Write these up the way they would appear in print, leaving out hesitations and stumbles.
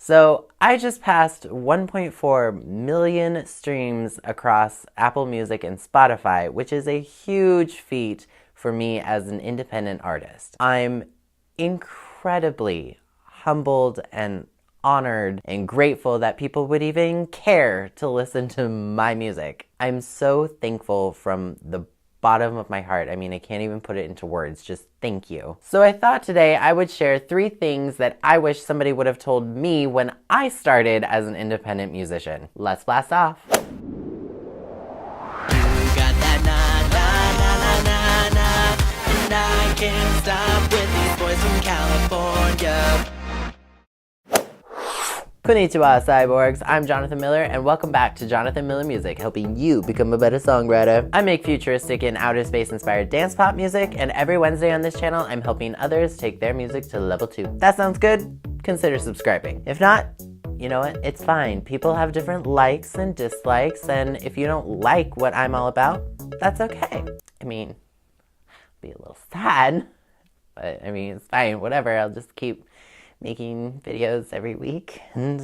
So I just passed 1.4 million streams across Apple Music and Spotify, which is a huge feat for me as an independent artist. I'm incredibly humbled and honored and grateful that people would even care to listen to my music. I'm so thankful from the bottom of my heart. I mean, I can't even put it into words. Just thank you. So I thought today I would share 3 things that I wish somebody would have told me when I started as an independent musician. Let's blast off. You got that na na na na na, and I can't stop with these boys from California. Konnichiwa, cyborgs. I'm Jonathan Miller, and welcome back to Jonathan Miller Music, helping you become a better songwriter. I make futuristic and outer space-inspired dance pop music, and every Wednesday on this channel, I'm helping others take their music to level 2. That sounds good? Consider subscribing. If not, you know what? It's fine. People have different likes and dislikes, and if you don't like what I'm all about, that's okay. I mean, I'll be a little sad, but I mean, it's fine. Whatever. I'll just keep making videos every week and,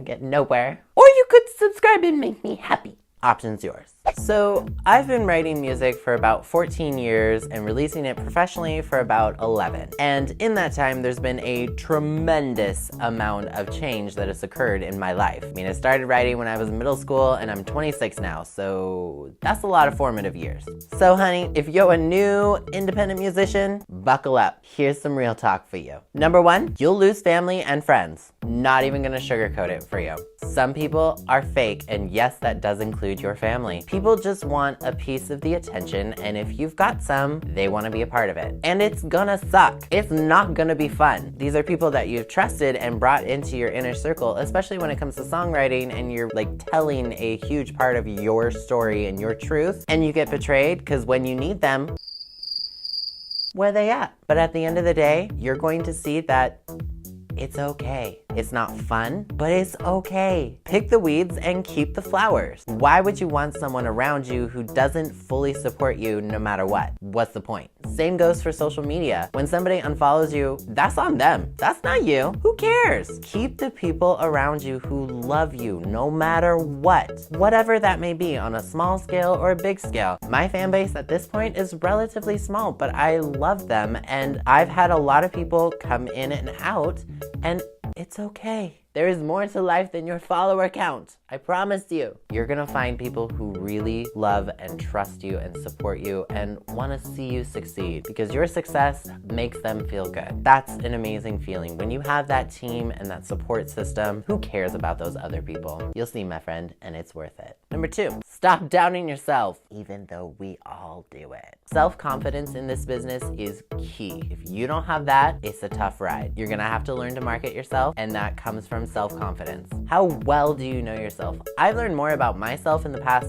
get nowhere. Or you could subscribe and make me happy. Option's yours. So I've been writing music for about 14 years and releasing it professionally for about 11. And in that time, there's been a tremendous amount of change that has occurred in my life. I mean, I started writing when I was in middle school and I'm 26 now, so that's a lot of formative years. So honey, if you're a new independent musician, buckle up. Here's some real talk for you. Number 1, you'll lose family and friends. Not even gonna sugarcoat it for you. Some people are fake, and yes, that does include your family. People just want a piece of the attention, and if you've got some, they want to be a part of it. And it's gonna suck. It's not gonna be fun. These are people that you've trusted and brought into your inner circle, especially when it comes to songwriting and you're telling a huge part of your story and your truth, and you get betrayed because when you need them, where are they at? But at the end of the day, you're going to see that it's okay. It's not fun, but it's okay. Pick the weeds and keep the flowers. Why would you want someone around you who doesn't fully support you no matter what? What's the point? Same goes for social media. When somebody unfollows you, that's on them. That's not you. Who cares? Keep the people around you who love you no matter what. Whatever that may be on a small scale or a big scale. My fan base at this point is relatively small, but I love them, and I've had a lot of people come in and out, and it's okay. There is more to life than your follower count. I promise you. You're gonna find people who really love and trust you and support you and wanna see you succeed because your success makes them feel good. That's an amazing feeling. When you have that team and that support system, who cares about those other people? You'll see, my friend, and it's worth it. Number 2, stop doubting yourself, even though we all do it. Self-confidence in this business is key. If you don't have that, it's a tough ride. You're gonna have to learn to market yourself, and that comes from self-confidence. How well do you know yourself? I've learned more about myself in the past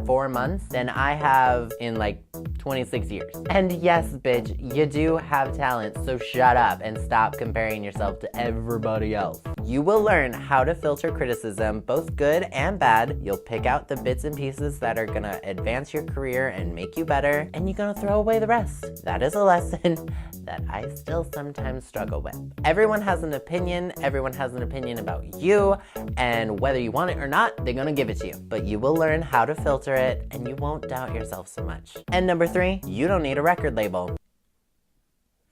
4 months than I have in 26 years. And yes, bitch, you do have talent, so shut up and stop comparing yourself to everybody else. You will learn how to filter criticism, both good and bad. You'll pick out the bits and pieces that are gonna advance your career and make you better, and you're gonna throw away the rest. That is a lesson that I still sometimes struggle with. Everyone has an opinion about you, and whether you want it or not, they're gonna give it to you. But you will learn how to filter it, and you won't doubt yourself so much. And number 3, you don't need a record label.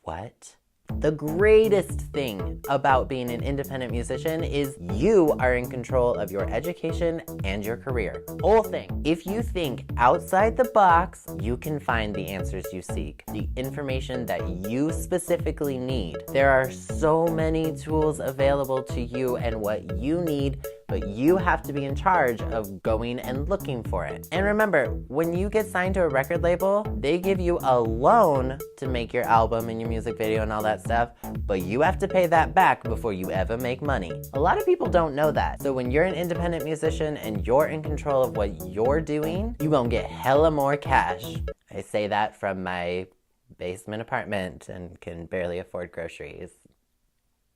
What? The greatest thing about being an independent musician is you are in control of your education and your career. Whole thing. If you think outside the box, you can find the answers you seek, the information that you specifically need. There are so many tools available to you and what you need, but you have to be in charge of going and looking for it. And remember, when you get signed to a record label, they give you a loan to make your album and your music video and all that stuff, but you have to pay that back before you ever make money. A lot of people don't know that. So when you're an independent musician and you're in control of what you're doing, you gonna get hella more cash. I say that from my basement apartment and can barely afford groceries.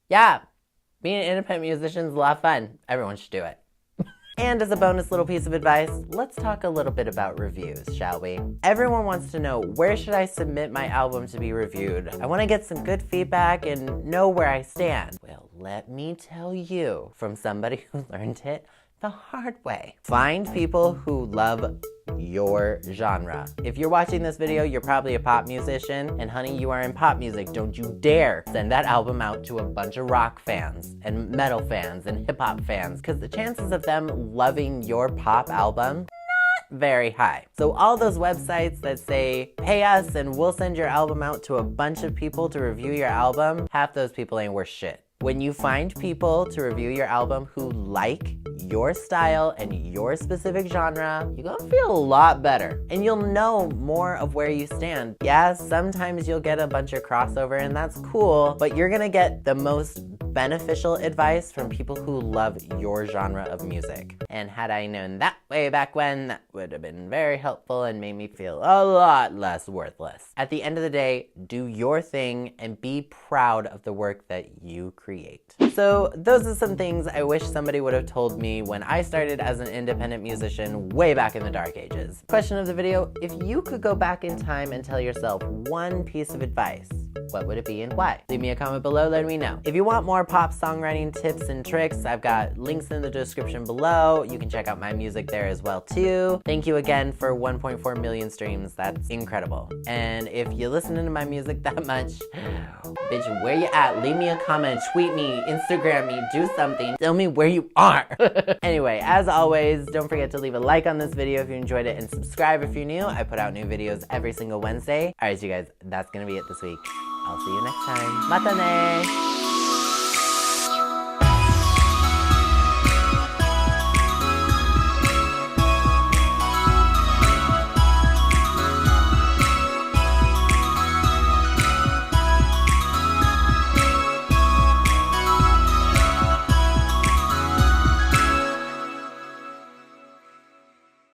Yeah. Being an independent musician is a lot of fun. Everyone should do it. And as a bonus little piece of advice, let's talk a little bit about reviews, shall we? Everyone wants to know, where should I submit my album to be reviewed? I want to get some good feedback and know where I stand. Well, let me tell you, from somebody who learned it the hard way. Find people who love your genre. If you're watching this video, you're probably a pop musician, and honey, you are in pop music. Don't you dare send that album out to a bunch of rock fans and metal fans and hip hop fans, because the chances of them loving your pop album, not very high. So all those websites that say, pay us and we'll send your album out to a bunch of people to review your album, half those people ain't worth shit. When you find people to review your album who like your style and your specific genre, you're gonna feel a lot better. And you'll know more of where you stand. Yeah, sometimes you'll get a bunch of crossover and that's cool, but you're gonna get the most beneficial advice from people who love your genre of music. And had I known that way back when, that would have been very helpful and made me feel a lot less worthless. At the end of the day, do your thing and be proud of the work that you create. So those are some things I wish somebody would have told me when I started as an independent musician way back in the dark ages. Question of the video: if you could go back in time and tell yourself one piece of advice, what would it be and why? Leave me a comment below, let me know. If you want more pop songwriting tips and tricks, I've got links in the description below. You can check out my music there as well too. Thank you again for 1.4 million streams, that's incredible. And if you're listening to my music that much, bitch, where you at? Leave me a comment, tweet me, Instagram me, do something. Tell me where you are. Anyway, as always, don't forget to leave a like on this video if you enjoyed it and subscribe if you're new. I put out new videos every single Wednesday. Alright, you guys, that's gonna be it this week. I'll see you next time. Mata ne!